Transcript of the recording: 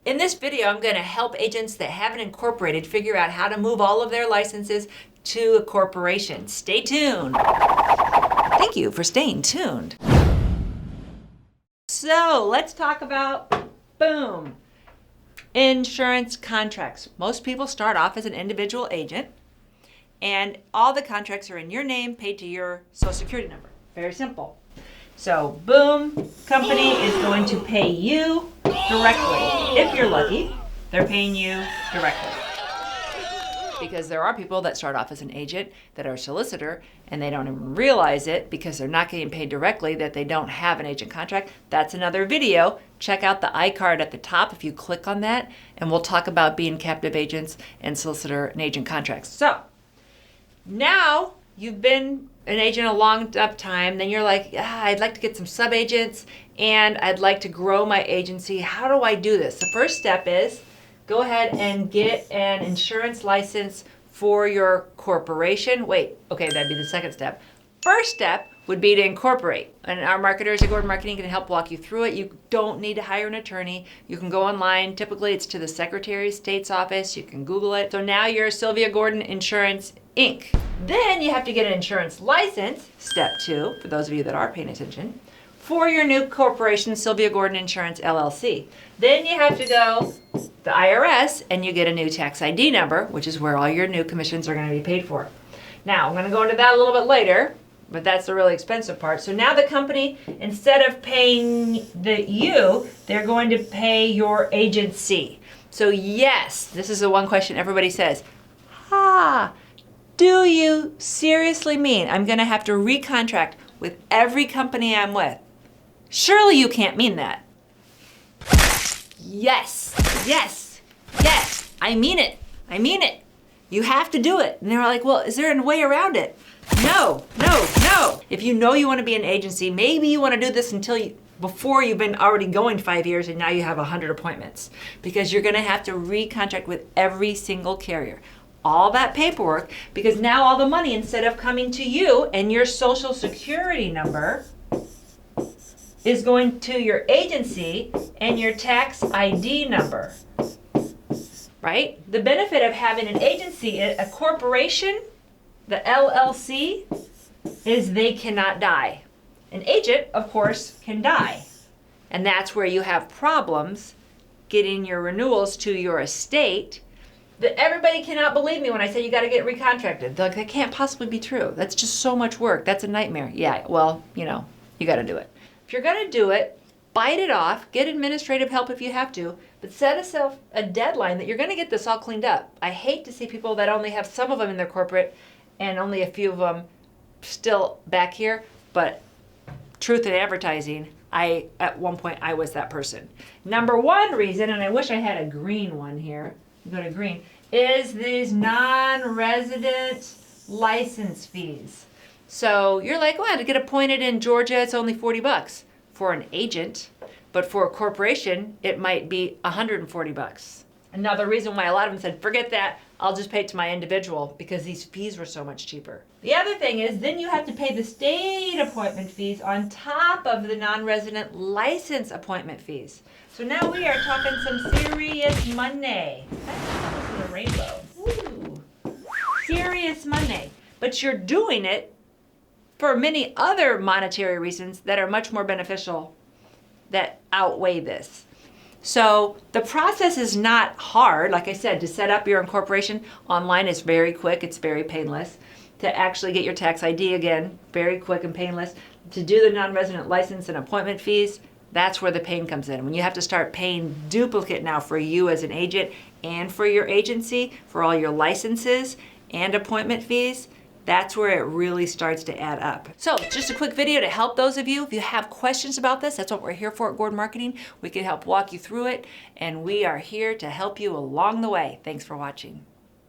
In this video, I'm going to help agents that haven't incorporated figure out how to move all of their licenses to a corporation. Stay tuned. Thank you for staying tuned. So let's talk about, boom, insurance contracts. Most people start off as an individual agent, and all the contracts are in your name, paid to your social security number. Very simple. So, boom, company is going to pay you directly. If you're lucky, they're paying you directly. Because there are people that start off as an agent that are a solicitor and they don't even realize it because they're not getting paid directly, that they don't have an agent contract. That's another video. Check out the iCard at the top if you click on that, and we'll talk about being captive agents and solicitor and agent contracts. So, now you've been an agent a long enough time, then you're like, I'd like to get some sub-agents and I'd like to grow my agency. How do I do this? The first step is go ahead and get an insurance license for your corporation. That'd be the second step. First step would be to incorporate. And our marketers at Gordon Marketing can help walk you through it. You don't need to hire an attorney. You can go online. Typically, it's to the Secretary of State's office. You can Google it. So now you're Sylvia Gordon Insurance, Inc. Then you have to get an insurance license, step 2, for those of you that are paying attention, for your new corporation, Sylvia Gordon Insurance, LLC. Then you have to go to the IRS and you get a new tax ID number, which is where all your new commissions are going to be paid for. Now, I'm going to go into that a little bit later, but that's the really expensive part. So now the company, instead of paying you, they're going to pay your agency. So yes, this is the one question everybody says. Do you seriously mean I'm going to have to recontract with every company I'm with? Surely you can't mean that. Yes. I mean it. You have to do it. And they're like, well, is there a way around it? No. If you know you want to be an agency, maybe you want to do this before you've been already going 5 years and now you have 100 appointments, because you're going to have to recontract with every single carrier. All that paperwork, because now all the money, instead of coming to you and your social security number, is going to your agency and your tax ID number, right? The benefit of having an agency, a corporation, the LLC, is they cannot die. An agent, of course, can die. And that's where you have problems getting your renewals to your estate. That everybody cannot believe me when I say you got to get recontracted. They're like, that can't possibly be true. That's just so much work. That's a nightmare. Yeah, well, you got to do it. If you're going to do it, bite it off, get administrative help if you have to, but set yourself a deadline that you're going to get this all cleaned up. I hate to see people that only have some of them in their corporate and only a few of them still back here, but truth in advertising, at one point I was that person. Number one reason, and I wish I had a green one here, go to green, is these non-resident license fees. So you're like, well, to get appointed in Georgia, it's only $40 for an agent, but for a corporation, it might be $140. Another reason why a lot of them said, forget that, I'll just pay it to my individual, because these fees were so much cheaper. The other thing is, then you have to pay the state appointment fees on top of the non-resident license appointment fees. So now we are talking some serious money. That's a rainbow. Ooh. Serious money. But you're doing it for many other monetary reasons that are much more beneficial, that outweigh this. So the process is not hard. Like I said, to set up your incorporation online is very quick. It's very painless. To actually get your tax ID, again, very quick and painless. To do the non-resident license and appointment fees, that's where the pain comes in. When you have to start paying duplicate now for you as an agent and for your agency, for all your licenses and appointment fees, that's where it really starts to add up. So just a quick video to help those of you. If you have questions about this, that's what we're here for at Gordon Marketing. We can help walk you through it, and we are here to help you along the way. Thanks for watching.